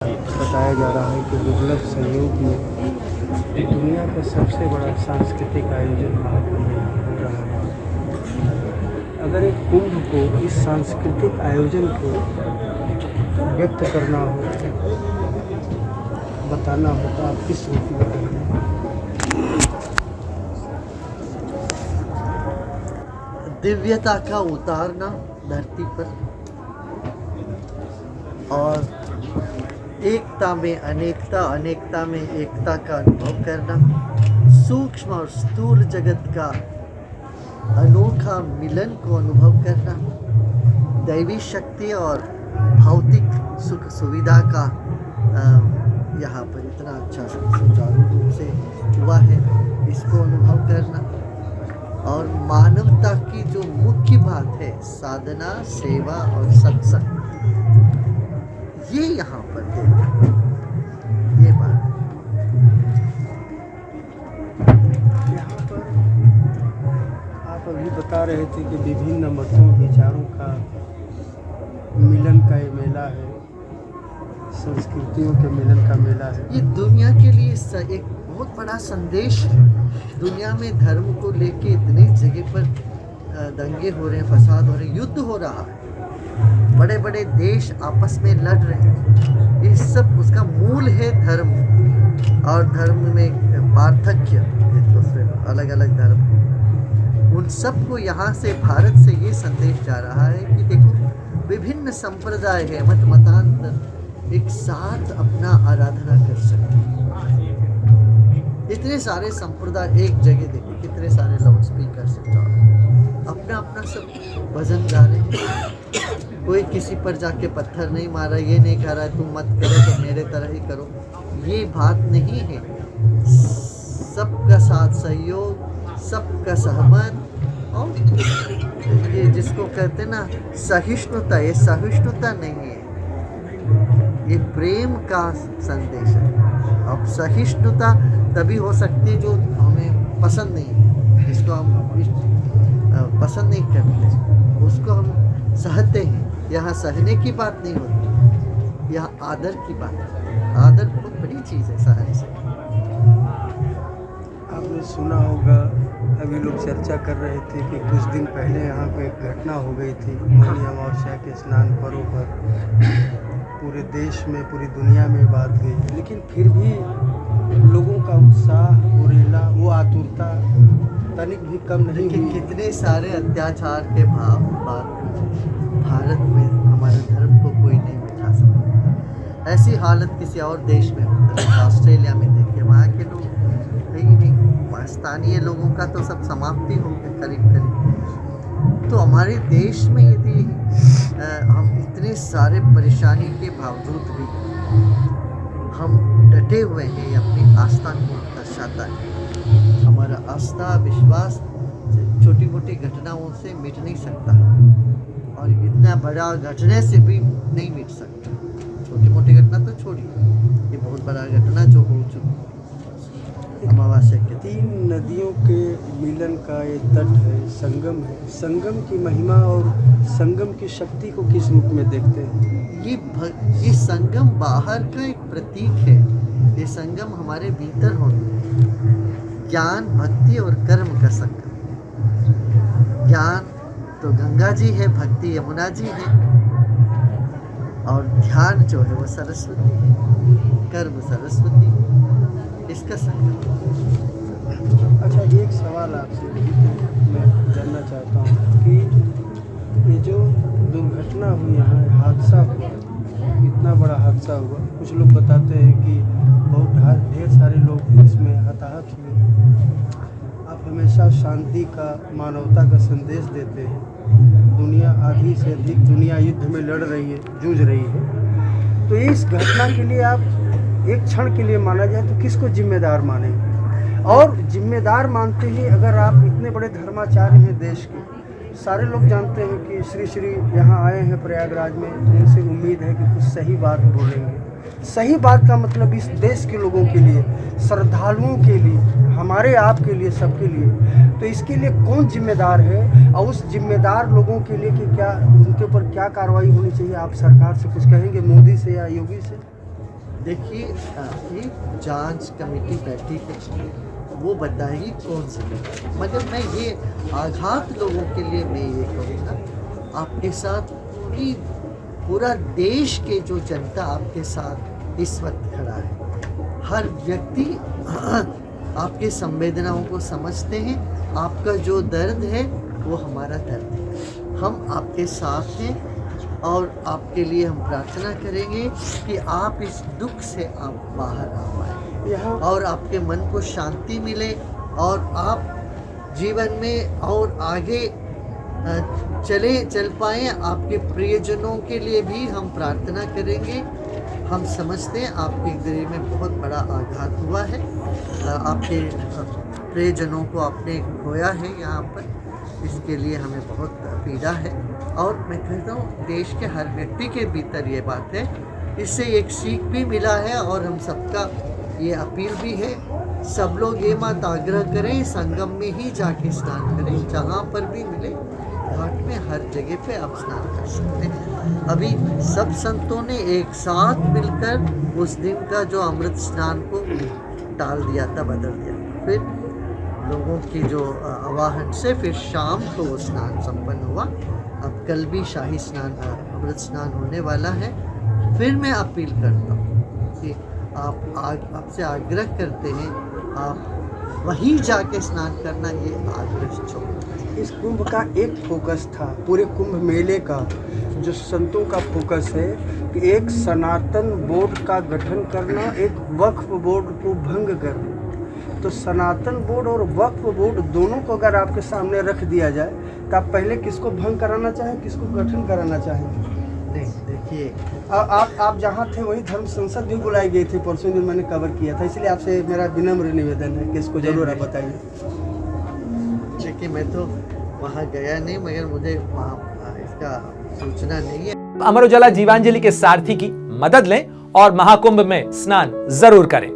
बताया जा रहा है कि दुर्लभ संयोग में दुनिया का सबसे बड़ा सांस्कृतिक आयोजन महाकुंभ में हो रहा है। अगर एक कुंभ को, इस सांस्कृतिक आयोजन को व्यक्त करना हो, बताना हो तो आप किस रूप में कहेंगे? दिव्यता का उतारना धरती पर और एकता में अनेकता, अनेकता में एकता का अनुभव करना, सूक्ष्म और स्थूल जगत का अनोखा मिलन को अनुभव करना, दैवी शक्ति और भौतिक सुख सुविधा का यहाँ पर इतना अच्छा सुचारू रूप से हुआ है, इसको अनुभव करना और मानवता की जो मुख्य बात है साधना, सेवा और सत्संग, ये यहाँ पर है। ये बात यहाँ पर आप अभी बता रहे थे कि विभिन्न मतों विचारों का मिलन का ये मेला है, संस्कृतियों के मिलन का मेला है। ये दुनिया के लिए एक बहुत बड़ा संदेश है। दुनिया में धर्म को लेके इतनी जगह पर दंगे हो रहे हैं, फसाद हो रहे हैं, युद्ध हो रहा है, बड़े बड़े देश आपस में लड़ रहे हैं। ये सब उसका मूल है धर्म, और धर्म में पार्थक्य, एक दूसरे अलग अलग धर्म, उन सब को यहाँ से, भारत से ये संदेश जा रहा है कि देखो विभिन्न संप्रदाय है, मतांतर एक साथ अपना आराधना कर सकते हैं। इतने सारे संप्रदाय एक जगह, देखो कितने सारे लाउड स्पीकर से अपना अपना सब भजन गा रहे हैं। कोई किसी पर जाके पत्थर नहीं मारा, ये नहीं कह रहा है तुम मत करो तो मेरे तरह ही करो, ये बात नहीं है। सबका साथ सहयोग, सबका सहमत, और ये जिसको कहते ना सहिष्णुता, ये सहिष्णुता नहीं है, ये प्रेम का संदेश है। अब सहिष्णुता तभी हो सकती है जो हमें पसंद नहीं, जिसको हम पसंद नहीं करते उसको हम सहते हैं। यहाँ सहने की बात नहीं होती, यहाँ आदर की बात है। आदर बहुत बड़ी चीज़ है सहने से। आपने सुना होगा, अभी लोग चर्चा कर रहे थे कि कुछ दिन पहले यहाँ पे एक घटना हो गई थी, मौनी अमावस्या के स्नान पर्व पर पूरे देश में, पूरी दुनिया में बात गई, लेकिन फिर भी लोगों का उत्साह, उरेला, वो आतुरता तनिक भी कम नहीं हुई। कितने सारे अत्याचार के भाव बात भारत में हमारे धर्म को कोई नहीं मिटा सकता। ऐसी हालत किसी और देश में होती है, ऑस्ट्रेलिया में देखिए, वहाँ के लोग कहीं नहीं, स्थानीय लोगों का तो सब समाप्ति हो गया करीब करीब। तो हमारे देश में यदि हम इतने सारे परेशानी के बावजूद भी हम डटे हुए हैं, अपनी आस्था को दर्शाता है। हमारा आस्था, विश्वास छोटी मोटी घटनाओं से मिट नहीं सकता, और इतना बड़ा घटने से भी नहीं मिट सकता। छोटी मोटी घटना तो छोड़िए, ये बहुत बड़ा घटना जो हो चुकी अमावस्या के 3 नदियों के मिलन का ये तट है, संगम है। संगम की महिमा और संगम की शक्ति को किस रूप में देखते हैं? ये संगम बाहर का एक प्रतीक है, ये संगम हमारे भीतर होता है। ज्ञान, भक्ति और कर्म का संगम। ज्ञान तो गंगा जी है, भक्ति यमुना जी है, और ध्यान जो है वो सरस्वती है, कर्म सरस्वती है, इसका संगम। अच्छा, एक सवाल आपसे मैं जानना चाहता हूँ कि ये जो दुर्घटना हुई, यहाँ हादसा हुआ, इतना बड़ा हादसा हुआ, कुछ लोग बताते हैं कि बहुत ढेर सारे लोग इसमें हताहत हुए। आप हमेशा शांति का, मानवता का संदेश देते हैं। दुनिया आधी से अधिक दुनिया युद्ध में लड़ रही है, जूझ रही है, तो इस घटना के लिए आप एक क्षण के लिए माना जाए तो किसको जिम्मेदार मानेंगे? और जिम्मेदार मानते ही, अगर आप इतने बड़े धर्माचार्य हैं देश के, सारे लोग जानते हैं कि श्री श्री यहाँ आए हैं प्रयागराज में, तो इनसे उम्मीद है कि कुछ सही बात बोलेंगे। सही बात का मतलब इस देश के लोगों के लिए, श्रद्धालुओं के लिए, हमारे आप के लिए, सबके लिए। तो इसके लिए कौन जिम्मेदार है, और उस जिम्मेदार लोगों के लिए कि क्या, उनके ऊपर क्या कार्रवाई होनी चाहिए? आप सरकार से कुछ कहेंगे, मोदी से या योगी से? देखिए एक जांच कमेटी बैठी है, वो बताएगी कौन जिम्मेदार। मगर मैं ये आघात लोगों के लिए मैं ये कहूँगा आपके साथ कि पूरा देश के जो जनता आपके साथ इस वक्त खड़ा है, हर व्यक्ति आपके संवेदनाओं को समझते हैं। आपका जो दर्द है वो हमारा दर्द है। हम आपके साथ हैं और आपके लिए हम प्रार्थना करेंगे कि आप इस दुख से आप बाहर आ पाए यहाँ और आपके मन को शांति मिले और आप जीवन में और आगे चल पाएँ। आपके प्रियजनों के लिए भी हम प्रार्थना करेंगे। हम समझते हैं आपके गृह में बहुत बड़ा आघात हुआ है, आपके प्रियजनों को आपने खोया है यहाँ पर, इसके लिए हमें बहुत पीड़ा है। और मैं कहता हूँ देश के हर व्यक्ति के भीतर ये बात है, इससे एक सीख भी मिला है और हम सबका ये अपील भी है, सब लोग ये मत आग्रह करें संगम में ही जाके स्नान करें, जहाँ पर भी मिले घाट में हर जगह पे आप स्नान कर सकते हैं। अभी सब संतों ने एक साथ मिलकर उस दिन का जो अमृत स्नान को टाल दिया था, बदल दिया था। फिर लोगों की जो आवाहन से फिर शाम को वो स्नान संपन्न हुआ। अब कल भी शाही स्नान अमृत स्नान होने वाला है। फिर मैं अपील करता हूँ कि आप आपसे आग्रह करते हैं आप वहीं जाके स्नान करना, ये आग्रह छोड़। इस कुंभ का एक फोकस था, पूरे कुंभ मेले का जो संतों का फोकस है कि एक सनातन बोर्ड का गठन करना, एक वक्फ बोर्ड को भंग करना। तो सनातन बोर्ड और वक्फ बोर्ड दोनों को अगर आपके सामने रख दिया जाए तो आप पहले किसको भंग कराना चाहें, किसको गठन कराना चाहेंगे? नहीं, देखिए आप जहाँ थे वही धर्म संसद भी बुलाई गई थी, परसों दिन मैंने कवर किया था, इसलिए आपसे मेरा विनम्र निवेदन है कि इसको जरूर आप बताइए। देखिए मैं तो वहाँ गया नहीं, मगर मुझे वहाँ इसका सूचना नहीं है। अमर उजाला जीवांजलि के सारथी की मदद लें और महाकुंभ में स्नान जरूर करें।